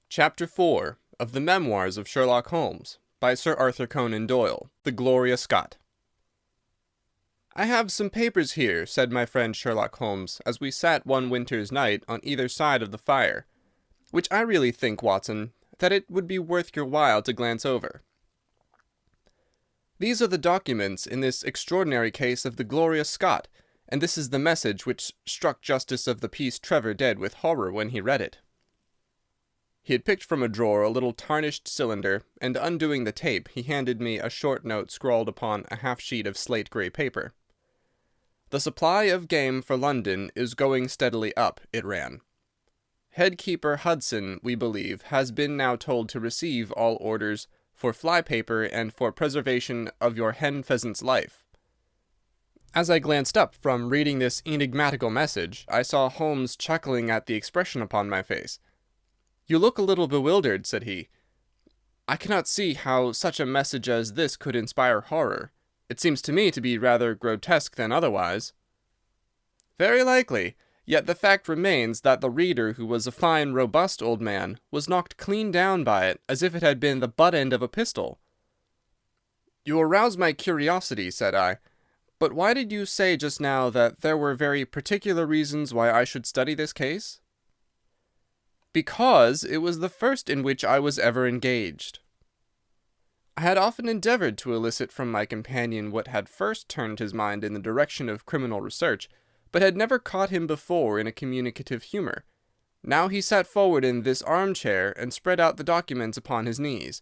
Chapter 4 of the Memoirs of Sherlock Holmes by Sir Arthur Conan Doyle, the Gloria Scott. "I have some papers here," said my friend Sherlock Holmes, as we sat one winter's night on either side of the fire, "which I really think, Watson, that it would be worth your while to glance over. These are the documents in this extraordinary case of the Gloria Scott, and this is the message which struck Justice of the Peace Trevor dead with horror when he read it." He had picked from a drawer a little tarnished cylinder, and undoing the tape, he handed me a short note scrawled upon a half-sheet of slate-grey paper. "The supply of game for London is going steadily up," it ran. "Head-keeper Hudson, we believe, has been now told to receive all orders for fly-paper and for preservation of your hen-pheasant's life." As I glanced up from reading this enigmatical message, I saw Holmes chuckling at the expression upon my face. "You look a little bewildered," said he. "I cannot see how such a message as this could inspire horror. It seems to me to be rather grotesque than otherwise." "Very likely. Yet the fact remains that the reader, who was a fine, robust old man, was knocked clean down by it, as if it had been the butt-end of a pistol." "You arouse my curiosity," said I. "But why did you say just now that there were very particular reasons why I should study this case?" "Because it was the first in which I was ever engaged." I had often endeavoured to elicit from my companion what had first turned his mind in the direction of criminal research, but had never caught him before in a communicative humour. Now he sat forward in this armchair and spread out the documents upon his knees.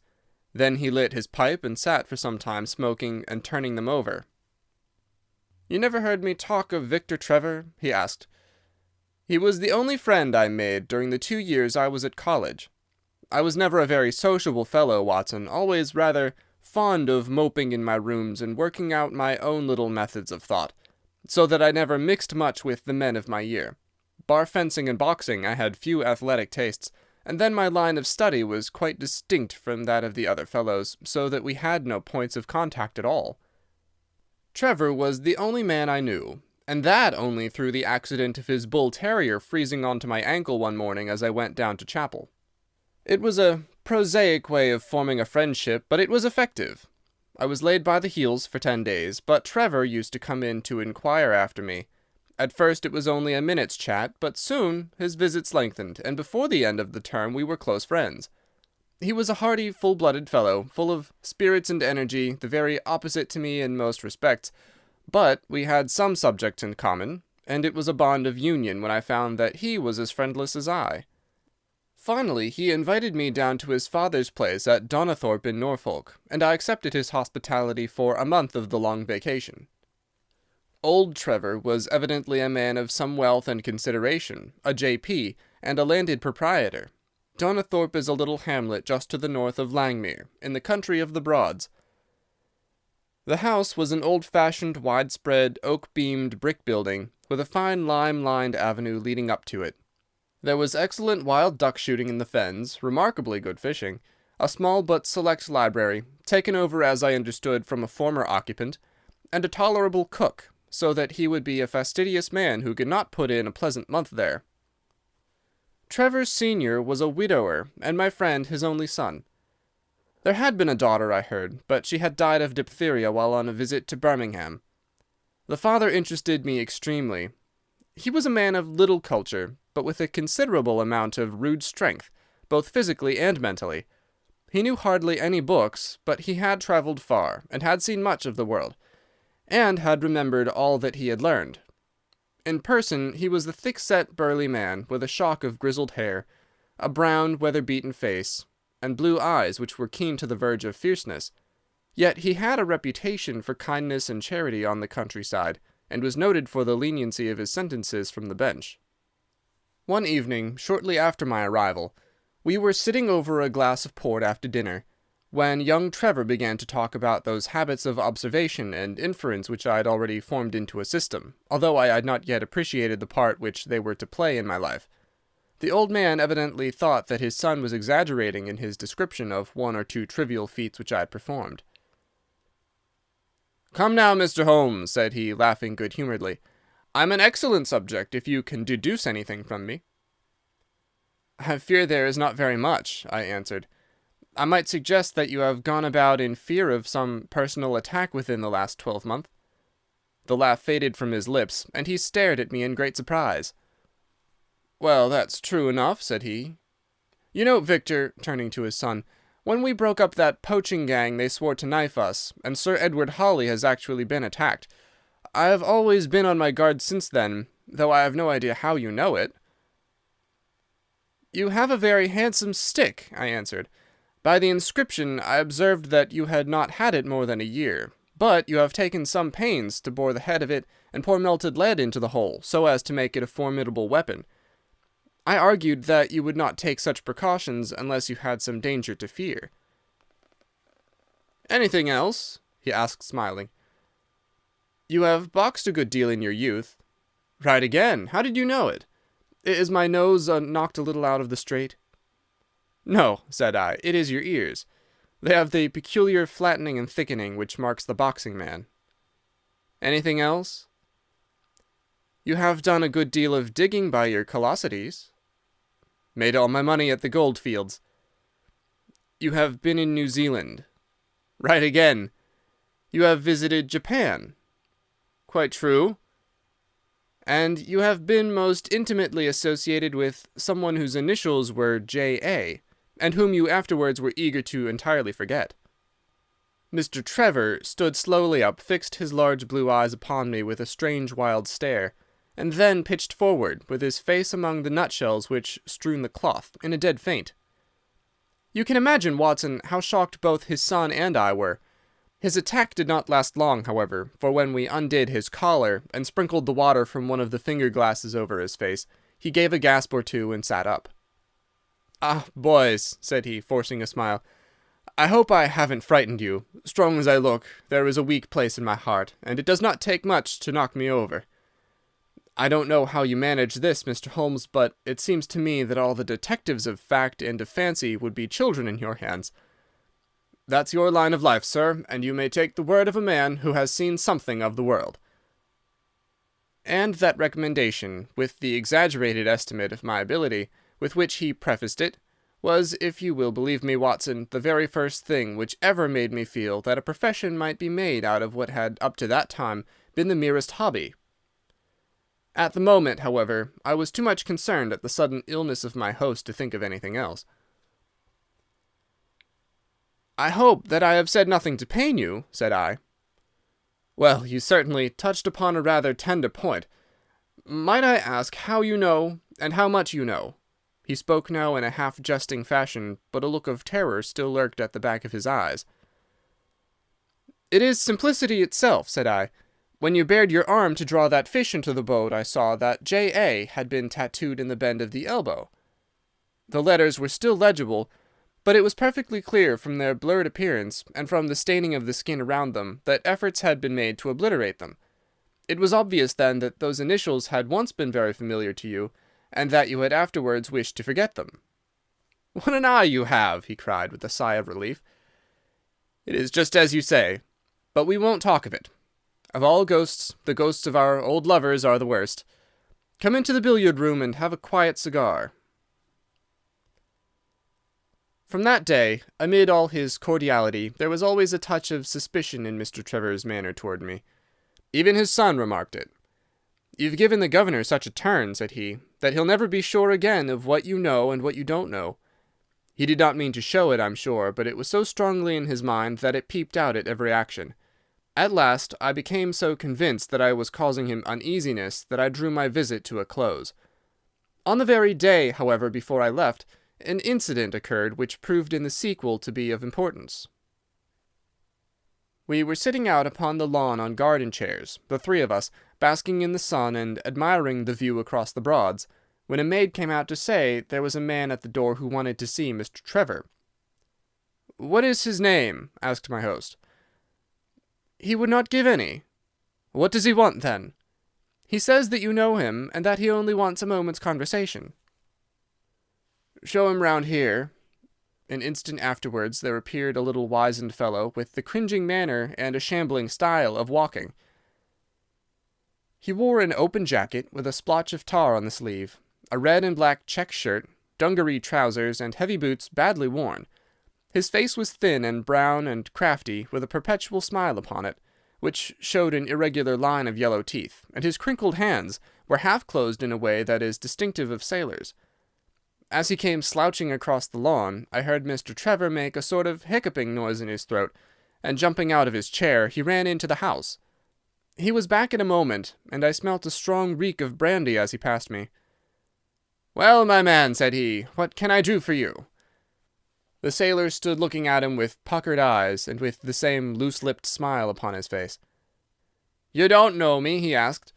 Then he lit his pipe and sat for some time smoking and turning them over. "You never heard me talk of Victor Trevor?" he asked. "He was the only friend I made during the 2 years I was at college. I was never a very sociable fellow, Watson, always rather fond of moping in my rooms and working out my own little methods of thought, so that I never mixed much with the men of my year. Bar fencing and boxing, I had few athletic tastes, and then my line of study was quite distinct from that of the other fellows, so that we had no points of contact at all. Trevor was the only man I knew, and that only through the accident of his bull-terrier freezing onto my ankle one morning as I went down to chapel. It was a prosaic way of forming a friendship, but it was effective. I was laid by the heels for 10 days, but Trevor used to come in to inquire after me. At first it was only a minute's chat, but soon his visits lengthened, and before the end of the term we were close friends. He was a hearty, full-blooded fellow, full of spirits and energy, the very opposite to me in most respects, but we had some subjects in common, and it was a bond of union when I found that he was as friendless as I. Finally, he invited me down to his father's place at Donnithorpe in Norfolk, and I accepted his hospitality for a month of the long vacation. Old Trevor was evidently a man of some wealth and consideration, a J.P., and a landed proprietor. Donnithorpe is a little hamlet just to the north of Langmere, in the country of the Broads. The house was an old-fashioned, widespread, oak-beamed brick building, with a fine lime-lined avenue leading up to it. There was excellent wild duck shooting in the fens, remarkably good fishing, a small but select library, taken over as I understood from a former occupant, and a tolerable cook, so that he would be a fastidious man who could not put in a pleasant month there. Trevor senior was a widower, and my friend his only son. There had been a daughter, I heard, but she had died of diphtheria while on a visit to Birmingham. The father interested me extremely. He was a man of little culture, but with a considerable amount of rude strength, both physically and mentally. He knew hardly any books, but he had travelled far, and had seen much of the world, and had remembered all that he had learned. In person he was a thick-set, burly man, with a shock of grizzled hair, a brown, weather-beaten face, and blue eyes which were keen to the verge of fierceness. Yet he had a reputation for kindness and charity on the countryside, and was noted for the leniency of his sentences from the bench. One evening, shortly after my arrival, we were sitting over a glass of port after dinner, when young Trevor began to talk about those habits of observation and inference which I had already formed into a system, although I had not yet appreciated the part which they were to play in my life. The old man evidently thought that his son was exaggerating in his description of 1 or 2 trivial feats which I had performed. "Come now, Mr. Holmes," said he, laughing good-humouredly. "I'm an excellent subject if you can deduce anything from me." "I fear there is not very much," I answered. "I might suggest that you have gone about in fear of some personal attack within the last 12 months." The laugh faded from his lips, and he stared at me in great surprise. "Well, that's true enough," said he. "You know, Victor," turning to his son, "when we broke up that poaching gang they swore to knife us, and Sir Edward Hawley has actually been attacked. I have always been on my guard since then, though I have no idea how you know it." "You have a very handsome stick," I answered. "By the inscription I observed that you had not had it more than a year, but you have taken some pains to bore the head of it and pour melted lead into the hole, so as to make it a formidable weapon. I argued that you would not take such precautions unless you had some danger to fear." "Anything else?" he asked, smiling. "You have boxed a good deal in your youth." "Right again. How did you know it? Is my nose knocked a little out of the straight?" "No," said I, "it is your ears. They have the peculiar flattening and thickening which marks the boxing man." "Anything else?" "You have done a good deal of digging by your callosities." "Made all my money at the gold fields." "You have been in New Zealand." "Right again." "You have visited Japan." "Quite true." "And you have been most intimately associated with someone whose initials were J.A., and whom you afterwards were eager to entirely forget." Mr. Trevor stood slowly up, fixed his large blue eyes upon me with a strange wild stare, and then pitched forward, with his face among the nutshells which strewn the cloth, in a dead faint. You can imagine, Watson, how shocked both his son and I were. His attack did not last long, however, for when we undid his collar and sprinkled the water from one of the finger-glasses over his face, he gave a gasp or two and sat up. "Ah, boys," said he, forcing a smile, "I hope I haven't frightened you. Strong as I look, there is a weak place in my heart, and it does not take much to knock me over. I don't know how you manage this, Mr. Holmes, but it seems to me that all the detectives of fact and of fancy would be children in your hands. That's your line of life, sir, and you may take the word of a man who has seen something of the world." And that recommendation, with the exaggerated estimate of my ability with which he prefaced it, was, if you will believe me, Watson, the very first thing which ever made me feel that a profession might be made out of what had up to that time been the merest hobby. At the moment, however, I was too much concerned at the sudden illness of my host to think of anything else. "I hope that I have said nothing to pain you," said I. "Well, you certainly touched upon a rather tender point. Might I ask how you know, and how much you know?" He spoke now in a half-jesting fashion, but a look of terror still lurked at the back of his eyes. "It is simplicity itself," said I. "When you bared your arm to draw that fish into the boat, I saw that J.A. had been tattooed in the bend of the elbow. The letters were still legible, but it was perfectly clear from their blurred appearance and from the staining of the skin around them that efforts had been made to obliterate them. It was obvious then that those initials had once been very familiar to you, and that you had afterwards wished to forget them." "What an eye you have!" he cried, with a sigh of relief. "It is just as you say. But we won't talk of it. Of all ghosts, the ghosts of our old lovers are the worst. Come into the billiard-room and have a quiet cigar." From that day, amid all his cordiality, there was always a touch of suspicion in Mr. Trevor's manner toward me. Even his son remarked it. "You've given the governor such a turn," said he, "that he'll never be sure again of what you know and what you don't know." He did not mean to show it, I'm sure, but it was so strongly in his mind that it peeped out at every action. At last I became so convinced that I was causing him uneasiness that I drew my visit to a close. On the very day, however, before I left, an incident occurred which proved in the sequel to be of importance. We were sitting out upon the lawn on garden chairs, the three of us, basking in the sun and admiring the view across the Broads, when a maid came out to say there was a man at the door who wanted to see Mr. Trevor. "What is his name?" asked my host. "He would not give any." "What does he want, then?" "He says that you know him, and that he only wants a moment's conversation." "Show him round here." An instant afterwards there appeared a little wizened fellow with the cringing manner and a shambling style of walking. He wore an open jacket with a splotch of tar on the sleeve, a red and black check shirt, dungaree trousers, and heavy boots badly worn. His face was thin and brown and crafty, with a perpetual smile upon it, which showed an irregular line of yellow teeth, and his crinkled hands were half closed in a way that is distinctive of sailors. As he came slouching across the lawn, I heard Mr. Trevor make a sort of hiccuping noise in his throat, and jumping out of his chair, he ran into the house. He was back in a moment, and I smelt a strong reek of brandy as he passed me. "Well, my man," said he, "what can I do for you?" The sailor stood looking at him with puckered eyes, and with the same loose-lipped smile upon his face. "You don't know me?" he asked.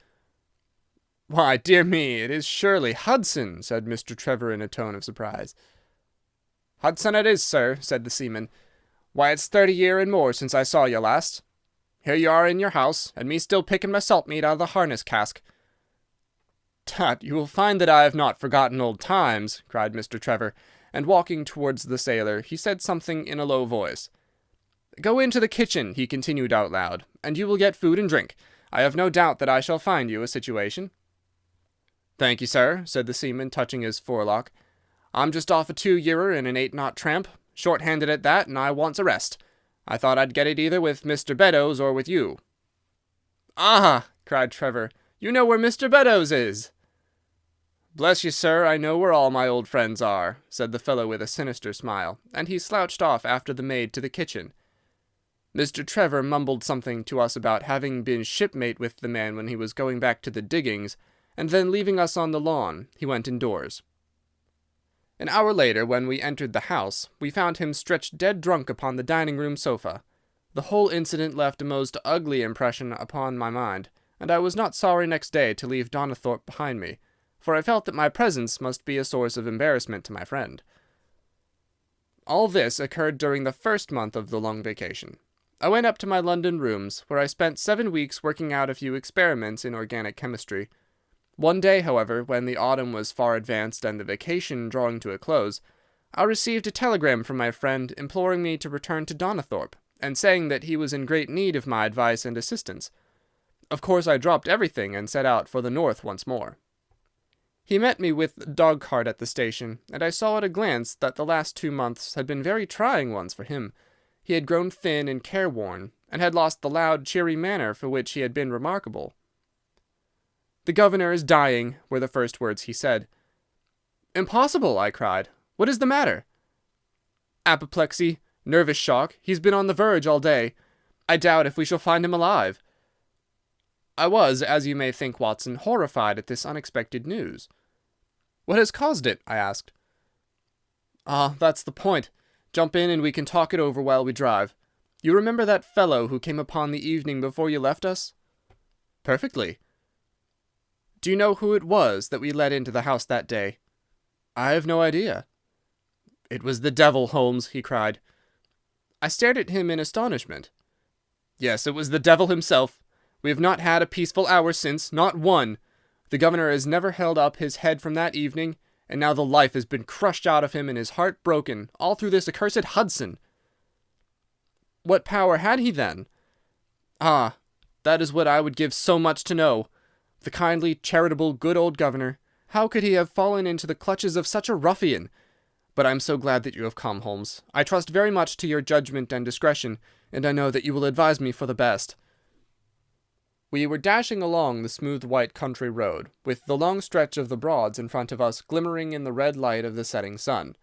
"Why, dear me, it is surely Hudson," said Mr. Trevor in a tone of surprise. "Hudson it is, sir," said the seaman. "Why, it's 30 year and more since I saw you last. Here you are in your house, and me still picking my salt meat out of the harness cask." "Tut, you will find that I have not forgotten old times," cried Mr. Trevor, and walking towards the sailor, he said something in a low voice. "Go into the kitchen," he continued out loud, "and you will get food and drink. I have no doubt that I shall find you a situation." "Thank you, sir," said the seaman, touching his forelock. "I'm just off a 2-yearer in an 8-knot tramp, short-handed at that, and I wants a rest. I thought I'd get it either with Mr. Beddoes or with you." "Ah!" cried Trevor, "you know where Mr. Beddoes is." "Bless you, sir, I know where all my old friends are," said the fellow with a sinister smile, and he slouched off after the maid to the kitchen. Mr. Trevor mumbled something to us about having been shipmate with the man when he was going back to the diggings, and then leaving us on the lawn, he went indoors. An hour later, when we entered the house, we found him stretched dead drunk upon the dining-room sofa. The whole incident left a most ugly impression upon my mind, and I was not sorry next day to leave Donnithorpe behind me, for I felt that my presence must be a source of embarrassment to my friend. All this occurred during the first month of the long vacation. I went up to my London rooms, where I spent 7 weeks working out a few experiments in organic chemistry. One day, however, when the autumn was far advanced and the vacation drawing to a close, I received a telegram from my friend imploring me to return to Donnithorpe, and saying that he was in great need of my advice and assistance. Of course I dropped everything and set out for the north once more. He met me with the dog-cart at the station, and I saw at a glance that the last 2 months had been very trying ones for him. He had grown thin and careworn, and had lost the loud, cheery manner for which he had been remarkable. "The governor is dying," were the first words he said. "Impossible!" I cried. "What is the matter?" "Apoplexy, nervous shock. He's been on the verge all day. I doubt if we shall find him alive." I was, as you may think, Watson, horrified at this unexpected news. "What has caused it?" I asked. "Ah, that's the point. Jump in and we can talk it over while we drive. You remember that fellow who came upon the evening before you left us?" "Perfectly." "Do you know who it was that we let into the house that day?" "I have no idea." "It was the devil, Holmes," he cried. I stared at him in astonishment. "Yes, it was the devil himself. We have not had a peaceful hour since, not one. The governor has never held up his head from that evening, and now the life has been crushed out of him and his heart broken, all through this accursed Hudson." "What power had he, then?" "Ah, that is what I would give so much to know. The kindly, charitable, good old governor. How could he have fallen into the clutches of such a ruffian? But I am so glad that you have come, Holmes. I trust very much to your judgment and discretion, and I know that you will advise me for the best." We were dashing along the smooth white country road, with the long stretch of the Broads in front of us glimmering in the red light of the setting sun.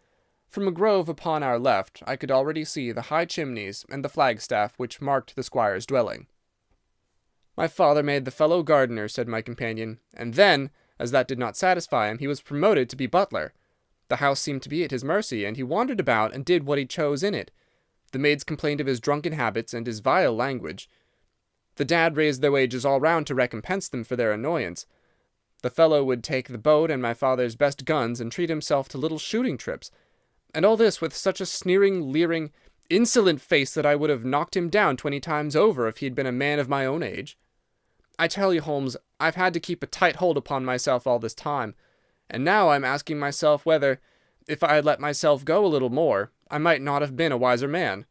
From a grove upon our left I could already see the high chimneys and the flagstaff which marked the squire's dwelling. "My father made the fellow gardener," said my companion, "and then, as that did not satisfy him, he was promoted to be butler. The house seemed to be at his mercy, and he wandered about and did what he chose in it. The maids complained of his drunken habits and his vile language. The dad raised their wages all round to recompense them for their annoyance. The fellow would take the boat and my father's best guns and treat himself to little shooting trips, and all this with such a sneering, leering, insolent face that I would have knocked him down 20 times over if he had been a man of my own age. I tell you, Holmes, I've had to keep a tight hold upon myself all this time, and now I'm asking myself whether, if I had let myself go a little more, I might not have been a wiser man.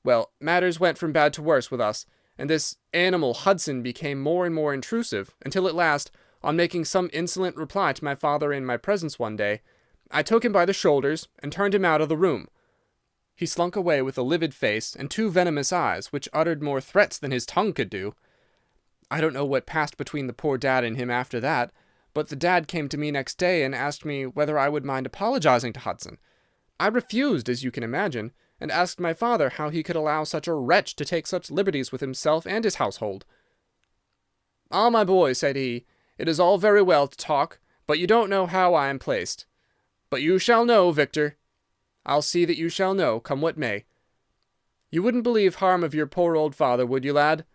Well, matters went from bad to worse with us, and this animal Hudson became more and more intrusive, until at last, on making some insolent reply to my father in my presence one day, I took him by the shoulders and turned him out of the room. He slunk away with a livid face and two venomous eyes, which uttered more threats than his tongue could do. I don't know what passed between the poor dad and him after that, but the dad came to me next day and asked me whether I would mind apologizing to Hudson. I refused, as you can imagine, and asked my father how he could allow such a wretch to take such liberties with himself and his household. "Ah, my boy," said he, "it is all very well to talk, but you don't know how I am placed. But you shall know, Victor. I'll see that you shall know, come what may. You wouldn't believe harm of your poor old father, would you, lad?"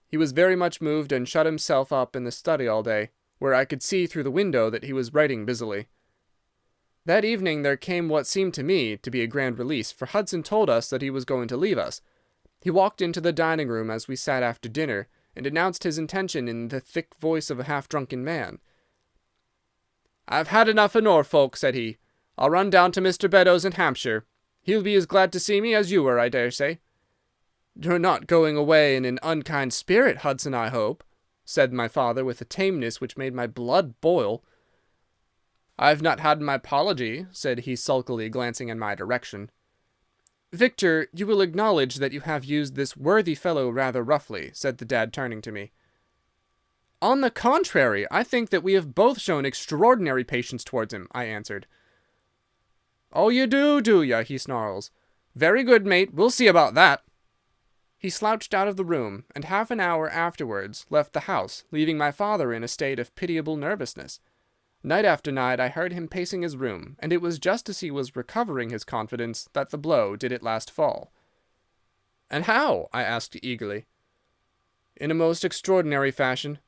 He was very much moved and shut himself up in the study all day, where I could see through the window that he was writing busily. That evening there came what seemed to me to be a grand release, for Hudson told us that he was going to leave us. He walked into the dining-room as we sat after dinner, and announced his intention in the thick voice of a half-drunken man. "I've had enough of Norfolk," said he. "I'll run down to Mr. Beddoes in Hampshire. He'll be as glad to see me as you were, I dare say." "You're not going away in an unkind spirit, Hudson, I hope," said my father with a tameness which made my blood boil. "I've not had my apology," said he sulkily, glancing in my direction. "Victor, you will acknowledge that you have used this worthy fellow rather roughly," said the dad, turning to me. "On the contrary, I think that we have both shown extraordinary patience towards him," I answered. "Oh, you do ya?" he snarls. "Very good, mate. We'll see about that." He slouched out of the room, and half an hour afterwards left the house, leaving my father in a state of pitiable nervousness. Night after night I heard him pacing his room, and it was just as he was recovering his confidence that the blow did at last fall. "And how?" I asked eagerly. "In a most extraordinary fashion.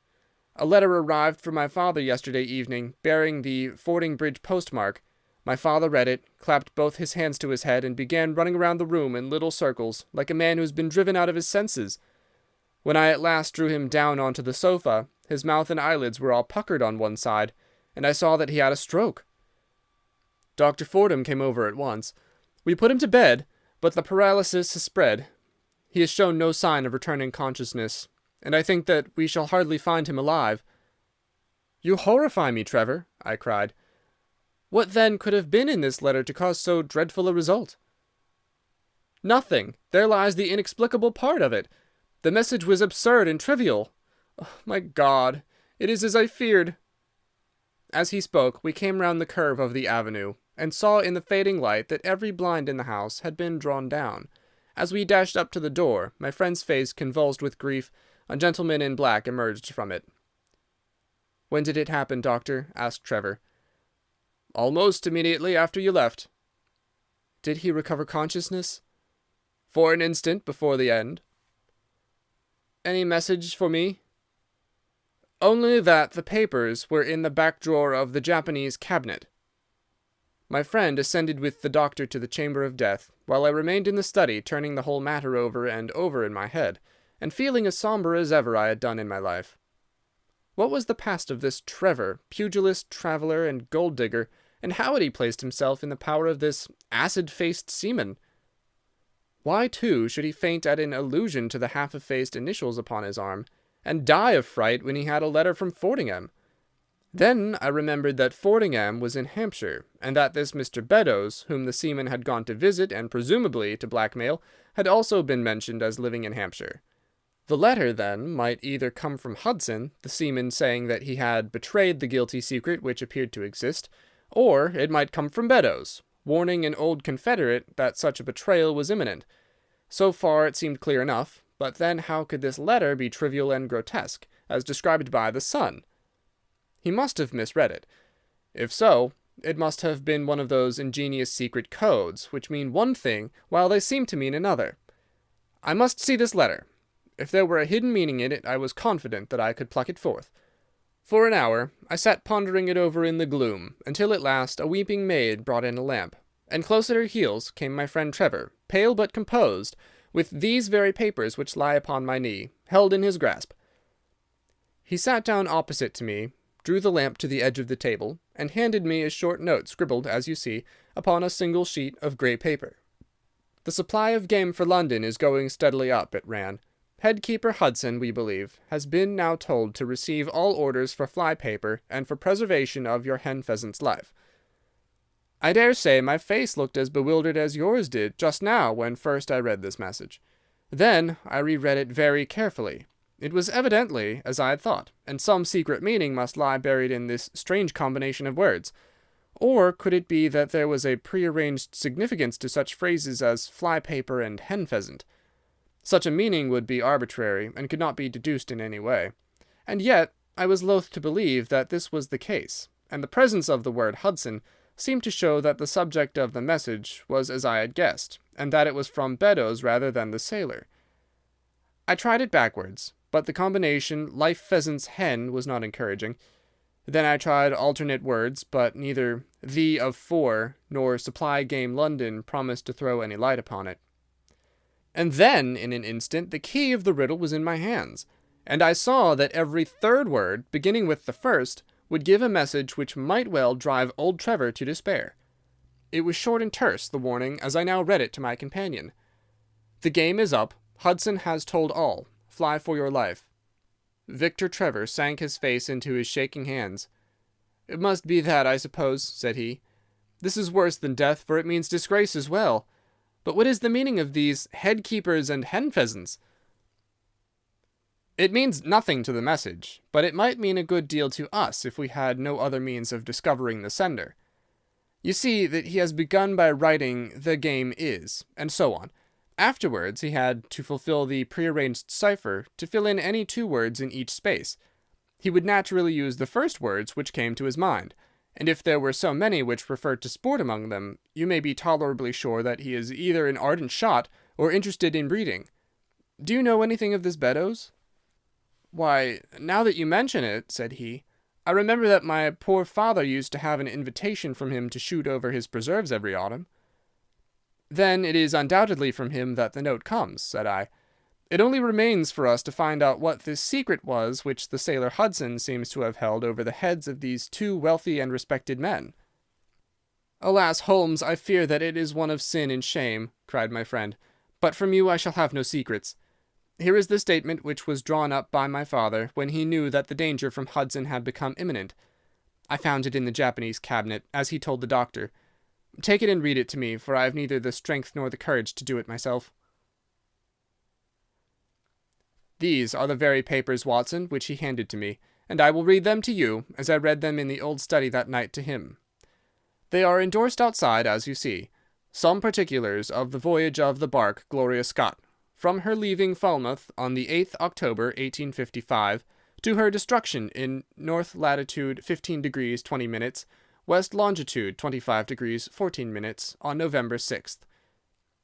A letter arrived for my father yesterday evening, bearing the Fordingbridge postmark. My father read it, clapped both his hands to his head, and began running around the room in little circles, like a man who has been driven out of his senses. When I at last drew him down onto the sofa, his mouth and eyelids were all puckered on one side, and I saw that he had a stroke. Dr. Fordham came over at once. We put him to bed, but the paralysis has spread. He has shown no sign of returning consciousness, and I think that we shall hardly find him alive." "You horrify me, Trevor," I cried. "What, then, could have been in this letter to cause so dreadful a result?" "Nothing. There lies the inexplicable part of it. The message was absurd and trivial. Oh, my God, it is as I feared." As he spoke, we came round the curve of the avenue, and saw in the fading light that every blind in the house had been drawn down. As we dashed up to the door, my friend's face convulsed with grief, a gentleman in black emerged from it. "When did it happen, doctor?" asked Trevor. "Almost immediately after you left." "Did he recover consciousness?" "For an instant before the end." "Any message for me?" "Only that the papers were in the back drawer of the Japanese cabinet." My friend ascended with the doctor to the chamber of death, while I remained in the study, turning the whole matter over and over in my head, and feeling as sombre as ever I had done in my life. What was the past of this Trevor, pugilist, traveller, and gold-digger, and how had he placed himself in the power of this acid-faced seaman? Why, too, should he faint at an allusion to the half-effaced initials upon his arm, and die of fright when he had a letter from Fordingham? Then I remembered that Fordingham was in Hampshire, and that this Mr. Beddoes, whom the seaman had gone to visit and presumably to blackmail, had also been mentioned as living in Hampshire. The letter, then, might either come from Hudson, the seaman, saying that he had betrayed the guilty secret which appeared to exist, or it might come from Beddoes, warning an old confederate that such a betrayal was imminent. So far it seemed clear enough, but then how could this letter be trivial and grotesque, as described by the Sun? He must have misread it. If so, it must have been one of those ingenious secret codes, which mean one thing while they seem to mean another. I must see this letter. If there were a hidden meaning in it, I was confident that I could pluck it forth. For an hour I sat pondering it over in the gloom, until at last a weeping maid brought in a lamp, and close at her heels came my friend Trevor, pale but composed, with these very papers which lie upon my knee, held in his grasp. He sat down opposite to me, drew the lamp to the edge of the table, and handed me a short note scribbled, as you see, upon a single sheet of grey paper. "The supply of game for London is going steadily up," it ran. "Head keeper Hudson, we believe, has been now told to receive all orders for fly paper and for preservation of your hen pheasant's life." I dare say my face looked as bewildered as yours did just now when first I read this message. Then I reread it very carefully. It was evidently as I had thought, and some secret meaning must lie buried in this strange combination of words. Or could it be that there was a prearranged significance to such phrases as fly-paper and hen-pheasant? Such a meaning would be arbitrary, and could not be deduced in any way. And yet I was loath to believe that this was the case, and the presence of the word Hudson seemed to show that the subject of the message was as I had guessed, and that it was from Beddoes rather than the sailor. I tried it backwards, but the combination life pheasant's hen was not encouraging. Then I tried alternate words, but neither the of for nor supply game London promised to throw any light upon it. And then, in an instant, the key of the riddle was in my hands, and I saw that every third word, beginning with the first, would give a message which might well drive old Trevor to despair. It was short and terse, the warning, as I now read it to my companion. The game is up. Hudson has told all. Fly for your life. Victor Trevor sank his face into his shaking hands. "It must be that, I suppose," said he. "This is worse than death, for it means disgrace as well. But what is the meaning of these head-keepers and hen-pheasants?" "It means nothing to the message, but it might mean a good deal to us if we had no other means of discovering the sender. You see that he has begun by writing 'the game is,' and so on. Afterwards he had, to fulfill the prearranged cipher, to fill in any 2 words in each space. He would naturally use the first words which came to his mind, and if there were so many which referred to sport among them, you may be tolerably sure that he is either an ardent shot or interested in breeding. Do you know anything of this Beddoes?" "Why, now that you mention it," said he, "I remember that my poor father used to have an invitation from him to shoot over his preserves every autumn." "Then it is undoubtedly from him that the note comes," said I. "It only remains for us to find out what this secret was which the sailor Hudson seems to have held over the heads of these 2 wealthy and respected men." "Alas, Holmes, I fear that it is one of sin and shame," cried my friend. "But from you I shall have no secrets. Here is the statement which was drawn up by my father when he knew that the danger from Hudson had become imminent. I found it in the Japanese cabinet, as he told the doctor. Take it and read it to me, for I have neither the strength nor the courage to do it myself." "These are the very papers, Watson, which he handed to me, and I will read them to you, as I read them in the old study that night to him. They are endorsed outside, as you see. Some particulars of the voyage of the bark Gloria Scott, from her leaving Falmouth on the 8th October, 1855, to her destruction in north latitude 15 degrees 20 minutes, west longitude 25 degrees 14 minutes, on November 6th.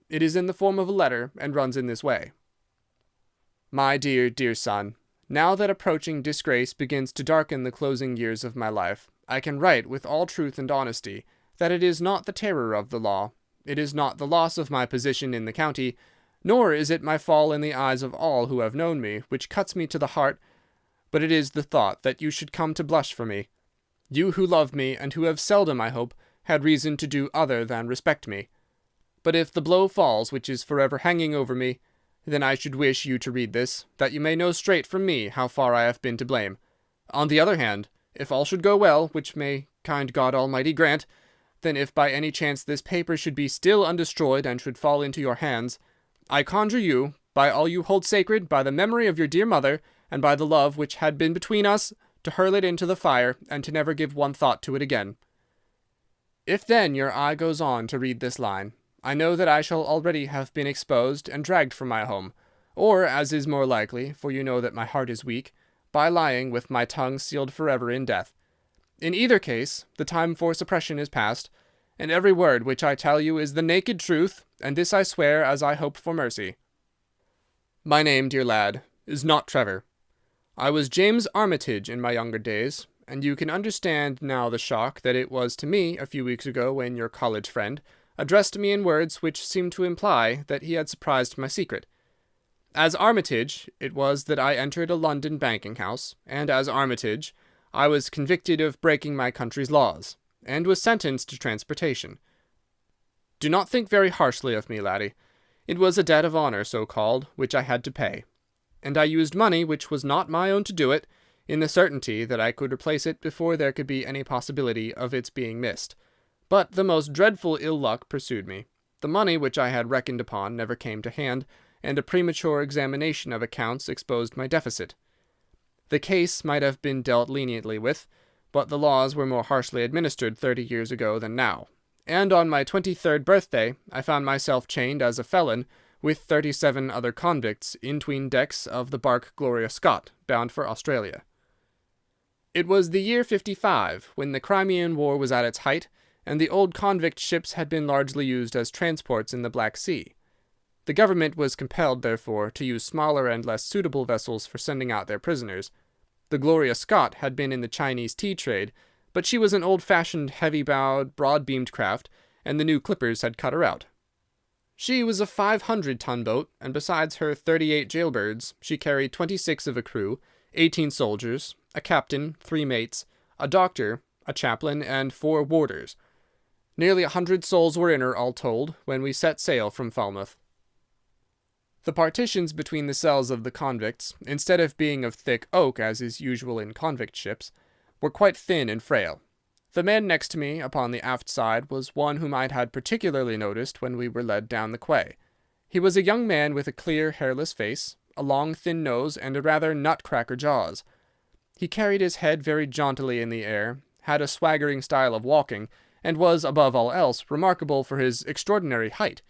It is in the form of a letter, and runs in this way. My dear, dear son, now that approaching disgrace begins to darken the closing years of my life, I can write with all truth and honesty that it is not the terror of the law, it is not the loss of my position in the county, nor is it my fall in the eyes of all who have known me, which cuts me to the heart, but it is the thought that you should come to blush for me. You who love me, and who have seldom, I hope, had reason to do other than respect me. But if the blow falls which is forever hanging over me, then I should wish you to read this, that you may know straight from me how far I have been to blame. On the other hand, if all should go well, which may kind God Almighty grant, then if by any chance this paper should be still undestroyed and should fall into your hands, I conjure you, by all you hold sacred, by the memory of your dear mother, and by the love which had been between us, to hurl it into the fire, and to never give one thought to it again. If then your eye goes on to read this line, I know that I shall already have been exposed and dragged from my home, or, as is more likely, for you know that my heart is weak, by lying with my tongue sealed forever in death. In either case, the time for suppression is past, and every word which I tell you is the naked truth, and this I swear as I hope for mercy. My name, dear lad, is not Trevor. I was James Armitage in my younger days, and you can understand now the shock that it was to me a few weeks ago when your college friend addressed me in words which seemed to imply that he had surprised my secret. As Armitage, it was that I entered a London banking-house, and as Armitage, I was convicted of breaking my country's laws, and was sentenced to transportation. Do not think very harshly of me, laddie. It was a debt of honour, so called, which I had to pay, and I used money which was not my own to do it, in the certainty that I could replace it before there could be any possibility of its being missed. But the most dreadful ill luck pursued me. The money which I had reckoned upon never came to hand, and a premature examination of accounts exposed my deficit. The case might have been dealt leniently with, but the laws were more harshly administered 30 years ago than now, and on my 23rd birthday I found myself chained as a felon with 37 other convicts in 'tween decks of the barque Gloria Scott, bound for Australia. It was the year 55, when the Crimean War was at its height, and the old convict ships had been largely used as transports in the Black Sea. The government was compelled, therefore, to use smaller and less suitable vessels for sending out their prisoners. The Gloria Scott had been in the Chinese tea trade, but she was an old-fashioned, heavy-bowed, broad-beamed craft, and the new clippers had cut her out. She was a 500-ton boat, and besides her 38 jailbirds, she carried 26 of a crew, 18 soldiers, a captain, 3 mates, a doctor, a chaplain, and 4 warders. Nearly 100 souls were in her, all told, when we set sail from Falmouth. The partitions between the cells of the convicts, instead of being of thick oak, as is usual in convict ships, were quite thin and frail. The man next to me upon the aft side was one whom I had particularly noticed when we were led down the quay. He was a young man with a clear, hairless face, a long, thin nose, and a rather nutcracker jaws. He carried his head very jauntily in the air, had a swaggering style of walking, and was, above all else, remarkable for his extraordinary height.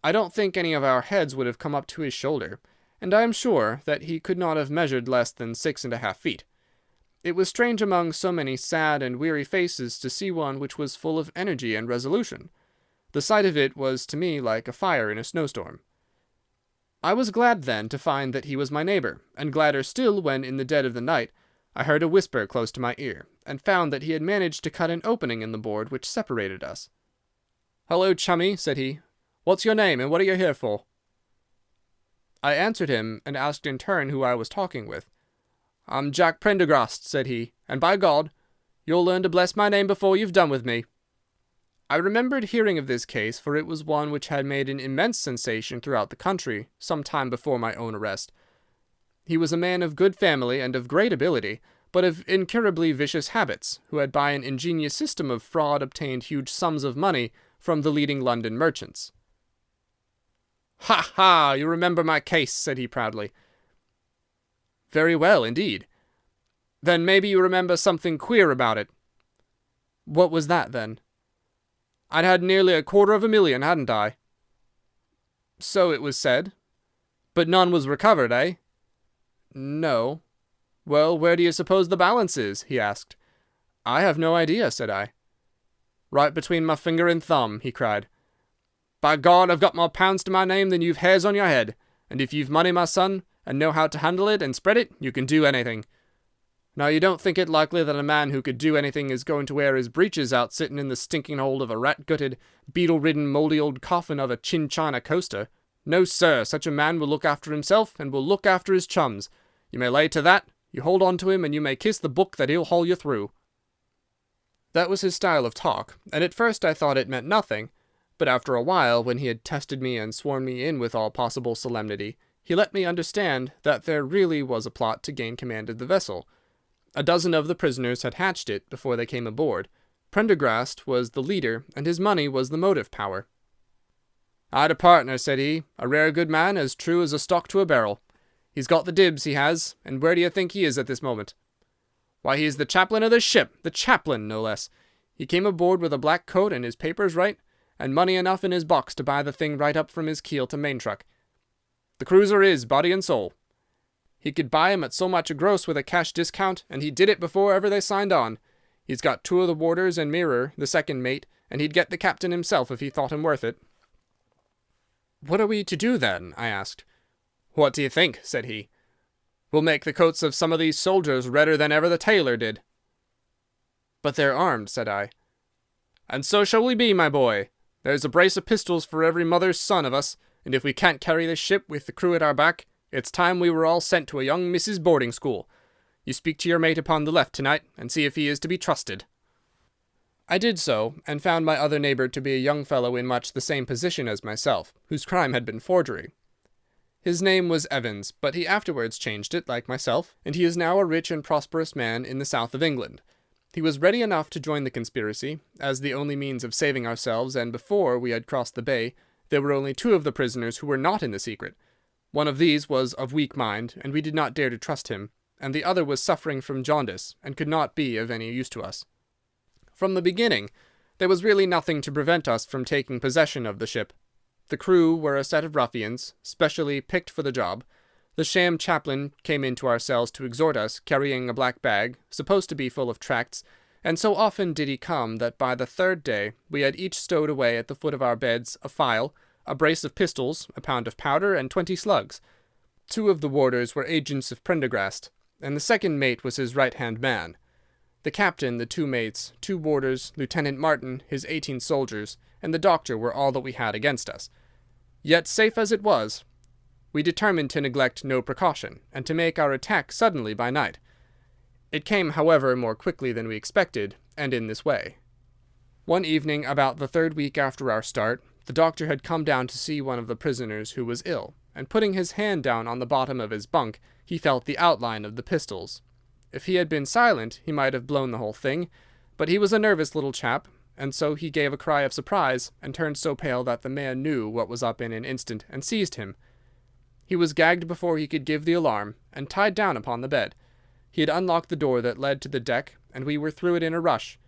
I don't think any of our heads would have come up to his shoulder, and I am sure that he could not have measured less than 6½ feet. It was strange among so many sad and weary faces to see one which was full of energy and resolution. The sight of it was to me like a fire in a snowstorm. I was glad then to find that he was my neighbour, and gladder still when, in the dead of the night, I heard a whisper close to my ear, and found that he had managed to cut an opening in the board which separated us. "Hello, chummy," said he. "What's your name, and what are you here for?" I answered him, and asked in turn who I was talking with. "I'm Jack Prendergast," said he, "and by God, you'll learn to bless my name before you've done with me." I remembered hearing of this case, for it was one which had made an immense sensation throughout the country, some time before my own arrest. He was a man of good family and of great ability, but of incurably vicious habits, who had by an ingenious system of fraud obtained huge sums of money from the leading London merchants. "Ha, ha! You remember my case," said he proudly. "Very well, indeed." "Then maybe you remember something queer about it." "What was that, then?" "I'd had nearly $250,000, hadn't I?" "So it was said." "But none was recovered, eh?" "No." "Well, where do you suppose the balance is?" he asked. "I have no idea," said I. "Right between my finger and thumb," he cried. "By God, I've got more pounds to my name than you've hairs on your head, and if you've money, my son, and know how to handle it and spread it, you can do anything. Now, you don't think it likely that a man who could do anything is going to wear his breeches out sitting in the stinking hold of a rat-gutted, beetle-ridden, mouldy old coffin of a chin-china coaster. No, sir, such a man will look after himself, and will look after his chums. You may lay to that. You hold on to him, and you may kiss the book that he'll haul you through." That was his style of talk, and at first I thought it meant nothing, but after a while, when he had tested me and sworn me in with all possible solemnity, he let me understand that there really was a plot to gain command of the vessel. A dozen of the prisoners had hatched it before they came aboard. Prendergast was the leader, and his money was the motive power. "I'd a partner," said he, "a rare good man, as true as a stock to a barrel. He's got the dibs, he has, and where do you think he is at this moment? Why, he's the chaplain of this ship, the chaplain, no less. He came aboard with a black coat and his papers right, and money enough in his box to buy the thing right up from his keel to main truck. The cruiser is, body and soul. He could buy him at so much a gross with a cash discount, and he did it before ever they signed on. He's got 2 of the warders and Mirror, the second mate, and he'd get the captain himself if he thought him worth it." "What are we to do, then?" I asked. "What do you think?" said he. "We'll make the coats of some of these soldiers redder than ever the tailor did." "But they're armed," said I. "And so shall we be, my boy. There's a brace of pistols for every mother's son of us, and if we can't carry this ship with the crew at our back, it's time we were all sent to a young Mrs. boarding school. You speak to your mate upon the left tonight, and see if he is to be trusted." I did so, and found my other neighbour to be a young fellow in much the same position as myself, whose crime had been forgery. His name was Evans, but he afterwards changed it, like myself, and he is now a rich and prosperous man in the south of England. He was ready enough to join the conspiracy, as the only means of saving ourselves, and before we had crossed the bay, there were only two of the prisoners who were not in the secret. One of these was of weak mind, and we did not dare to trust him, and the other was suffering from jaundice, and could not be of any use to us. From the beginning, there was really nothing to prevent us from taking possession of the ship. The crew were a set of ruffians, specially picked for the job. The sham chaplain came into our cells to exhort us, carrying a black bag, supposed to be full of tracts, and so often did he come that by the third day we had each stowed away at the foot of our beds a file, a brace of pistols, a pound of powder, and 20 slugs. 2 of the warders were agents of Prendergast, and the second mate was his right-hand man. The captain, the 2 mates, 2 warders, Lieutenant Martin, his 18 soldiers, and the doctor were all that we had against us. Yet, safe as it was, we determined to neglect no precaution, and to make our attack suddenly by night. It came, however, more quickly than we expected, and in this way. One evening, about the 3rd week after our start, the doctor had come down to see one of the prisoners who was ill, and putting his hand down on the bottom of his bunk, he felt the outline of the pistols. If he had been silent, he might have blown the whole thing, but he was a nervous little chap, and so he gave a cry of surprise, and turned so pale that the man knew what was up in an instant, and seized him. He was gagged before he could give the alarm, and tied down upon the bed. He had unlocked the door that led to the deck, and we were through it in a rush.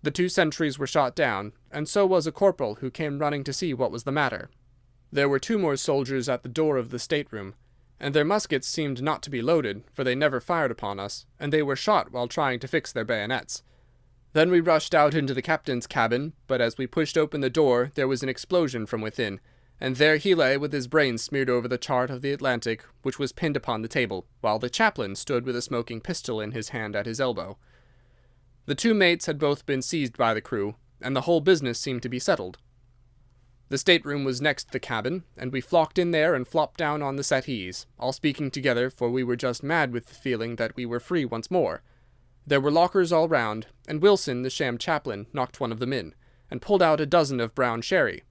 The 2 sentries were shot down, and so was a corporal who came running to see what was the matter. There were 2 more soldiers at the door of the stateroom, and their muskets seemed not to be loaded, for they never fired upon us, and they were shot while trying to fix their bayonets. Then we rushed out into the captain's cabin, but as we pushed open the door there was an explosion from within, and there he lay with his brains smeared over the chart of the Atlantic, which was pinned upon the table, while the chaplain stood with a smoking pistol in his hand at his elbow. The 2 mates had both been seized by the crew, and the whole business seemed to be settled. The stateroom was next the cabin, and we flocked in there and flopped down on the settees, all speaking together, for we were just mad with the feeling that we were free once more. There were lockers all round, and Wilson, the sham chaplain, knocked one of them in, and pulled out a dozen of brown sherry.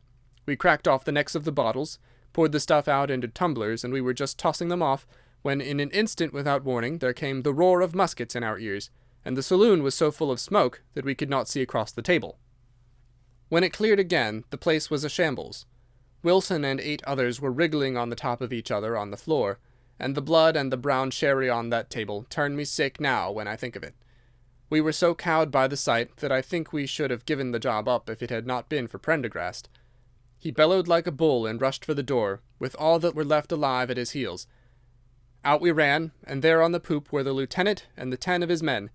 We cracked off the necks of the bottles, poured the stuff out into tumblers, and we were just tossing them off, when in an instant without warning there came the roar of muskets in our ears, and the saloon was so full of smoke that we could not see across the table. When it cleared again, the place was a shambles. Wilson and 8 others were wriggling on the top of each other on the floor, and the blood and the brown sherry on that table turn me sick now when I think of it. We were so cowed by the sight that I think we should have given the job up if it had not been for Prendergast. He bellowed like a bull and rushed for the door, with all that were left alive at his heels. Out we ran, and there on the poop were the lieutenant and the 10 of his men.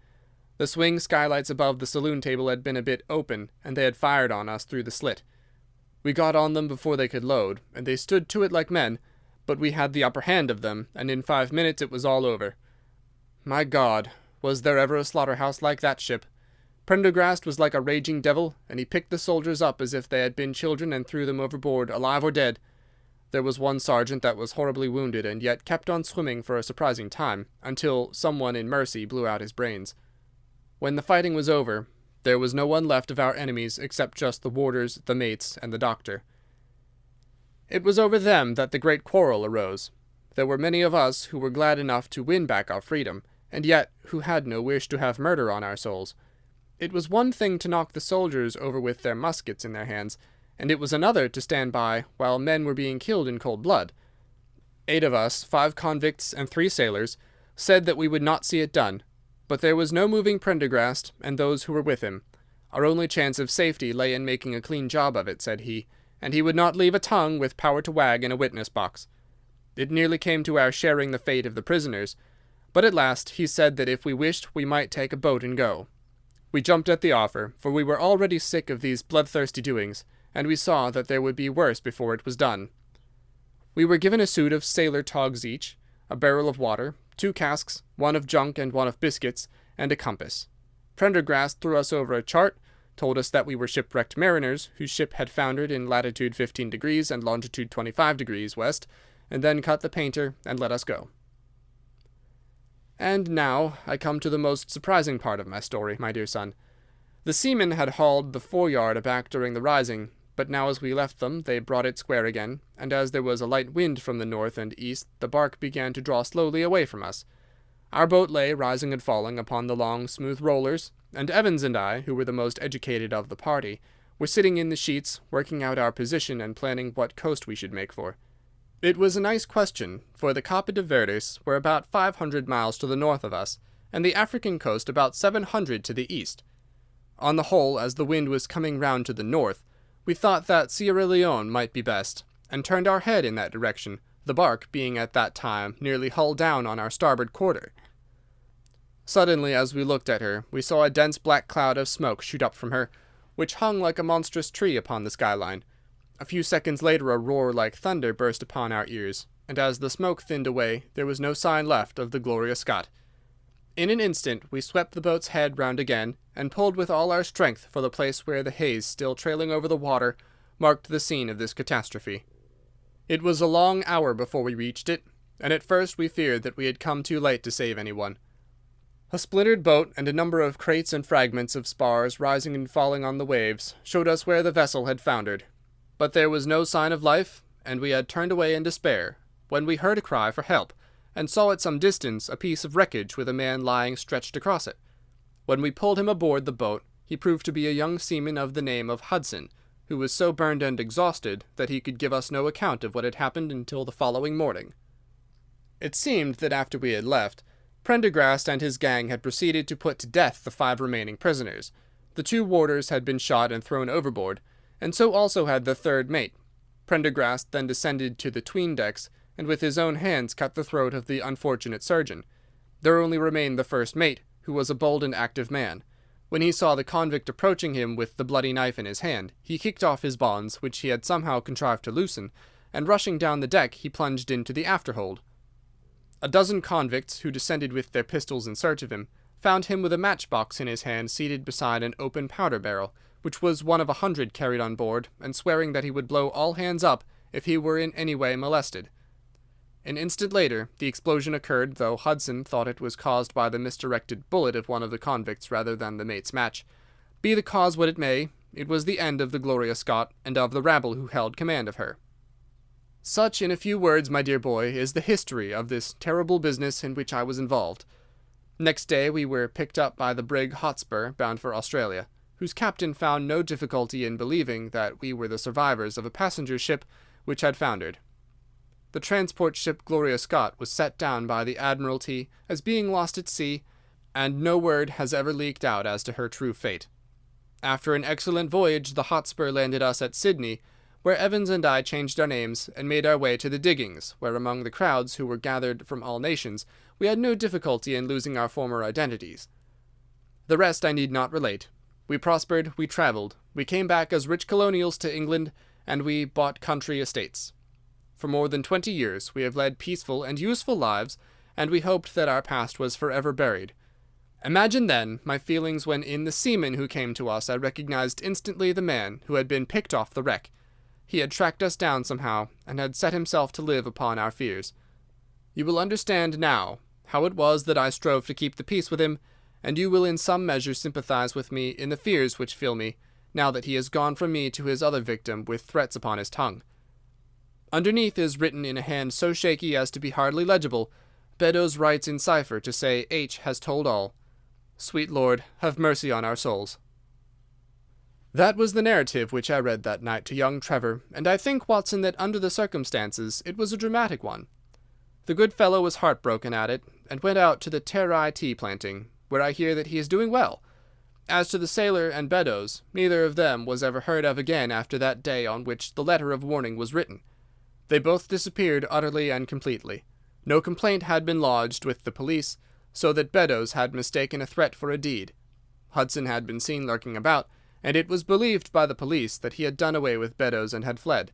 The swing skylights above the saloon table had been a bit open, and they had fired on us through the slit. We got on them before they could load, and they stood to it like men, but we had the upper hand of them, and in 5 minutes it was all over. My God, was there ever a slaughterhouse like that ship? Prendergast was like a raging devil, and he picked the soldiers up as if they had been children and threw them overboard, alive or dead. There was one sergeant that was horribly wounded, and yet kept on swimming for a surprising time, until someone in mercy blew out his brains. When the fighting was over, there was no one left of our enemies except just the warders, the mates, and the doctor. It was over them that the great quarrel arose. There were many of us who were glad enough to win back our freedom, and yet who had no wish to have murder on our souls. It was one thing to knock the soldiers over with their muskets in their hands, and it was another to stand by while men were being killed in cold blood. 8 of us, 5 convicts and 3 sailors, said that we would not see it done, but there was no moving Prendergast and those who were with him. Our only chance of safety lay in making a clean job of it, said he, and he would not leave a tongue with power to wag in a witness box. It nearly came to our sharing the fate of the prisoners, but at last he said that if we wished we might take a boat and go. We jumped at the offer, for we were already sick of these bloodthirsty doings, and we saw that there would be worse before it was done. We were given a suit of sailor togs each, a barrel of water, 2 casks, one of junk and one of biscuits, and a compass. Prendergast threw us over a chart, told us that we were shipwrecked mariners whose ship had foundered in latitude 15 degrees and longitude 25 degrees west, and then cut the painter and let us go. And now I come to the most surprising part of my story, my dear son. The seamen had hauled the foreyard aback during the rising, but now as we left them they brought it square again, and as there was a light wind from the north and east the bark began to draw slowly away from us. Our boat lay rising and falling upon the long, smooth rollers, and Evans and I, who were the most educated of the party, were sitting in the sheets, working out our position and planning what coast we should make for. It was a nice question, for the Cape de Verdes were about 500 miles to the north of us, and the African coast about 700 to the east. On the whole, as the wind was coming round to the north, we thought that Sierra Leone might be best, and turned our head in that direction, the bark being at that time nearly hull down on our starboard quarter. Suddenly, as we looked at her, we saw a dense black cloud of smoke shoot up from her, which hung like a monstrous tree upon the skyline. A few seconds later a roar like thunder burst upon our ears, and as the smoke thinned away, there was no sign left of the Gloria Scott. In an instant we swept the boat's head round again, and pulled with all our strength for the place where the haze, still trailing over the water, marked the scene of this catastrophe. It was a long hour before we reached it, and at first we feared that we had come too late to save anyone. A splintered boat and a number of crates and fragments of spars rising and falling on the waves showed us where the vessel had foundered. But there was no sign of life, and we had turned away in despair, when we heard a cry for help, and saw at some distance a piece of wreckage with a man lying stretched across it. When we pulled him aboard the boat, he proved to be a young seaman of the name of Hudson, who was so burned and exhausted that he could give us no account of what had happened until the following morning. It seemed that after we had left, Prendergast and his gang had proceeded to put to death the 5 remaining prisoners. The 2 warders had been shot and thrown overboard, and so also had the 3rd mate. Prendergast then descended to the 'tween decks, and with his own hands cut the throat of the unfortunate surgeon. There only remained the 1st mate, who was a bold and active man. When he saw the convict approaching him with the bloody knife in his hand, he kicked off his bonds, which he had somehow contrived to loosen, and rushing down the deck he plunged into the afterhold. A dozen convicts, who descended with their pistols in search of him, found him with a matchbox in his hand seated beside an open powder barrel, which was one of 100 carried on board, and swearing that he would blow all hands up if he were in any way molested. An instant later the explosion occurred, though Hudson thought it was caused by the misdirected bullet of one of the convicts rather than the mate's match. Be the cause what it may, it was the end of the Gloria Scott and of the rabble who held command of her. Such, in a few words, my dear boy, is the history of this terrible business in which I was involved. Next day we were picked up by the brig Hotspur, bound for Australia, whose captain found no difficulty in believing that we were the survivors of a passenger ship which had foundered. The transport ship Gloria Scott was set down by the Admiralty as being lost at sea, and no word has ever leaked out as to her true fate. After an excellent voyage, the Hotspur landed us at Sydney, where Evans and I changed our names and made our way to the diggings, where among the crowds who were gathered from all nations, we had no difficulty in losing our former identities. The rest I need not relate. We prospered, we travelled, we came back as rich colonials to England, and we bought country estates. For more than 20 years we have led peaceful and useful lives, and we hoped that our past was forever buried. Imagine, then, my feelings when in the seaman who came to us I recognized instantly the man who had been picked off the wreck. He had tracked us down somehow, and had set himself to live upon our fears. You will understand now how it was that I strove to keep the peace with him, and you will in some measure sympathize with me in the fears which fill me, now that he has gone from me to his other victim with threats upon his tongue. Underneath is written in a hand so shaky as to be hardly legible, Beddoes writes in cipher to say H has told all. Sweet Lord, have mercy on our souls. That was the narrative which I read that night to young Trevor, and I think, Watson, that under the circumstances it was a dramatic one. The good fellow was heartbroken at it, and went out to the Terai tea planting, where I hear that he is doing well. As to the sailor and Beddoes, neither of them was ever heard of again after that day on which the letter of warning was written. They both disappeared utterly and completely. No complaint had been lodged with the police, so that Beddoes had mistaken a threat for a deed. Hudson had been seen lurking about, and it was believed by the police that he had done away with Beddoes and had fled.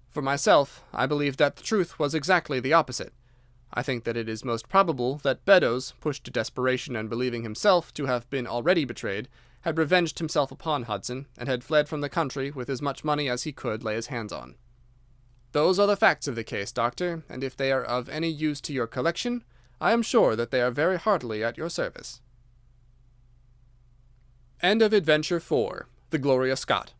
For myself, I believe that the truth was exactly the opposite. I think that it is most probable that Beddoes, pushed to desperation and believing himself to have been already betrayed, had revenged himself upon Hudson, and had fled from the country with as much money as he could lay his hands on. Those are the facts of the case, Doctor, and if they are of any use to your collection, I am sure that they are very heartily at your service. End of Adventure 4, The Gloria Scott.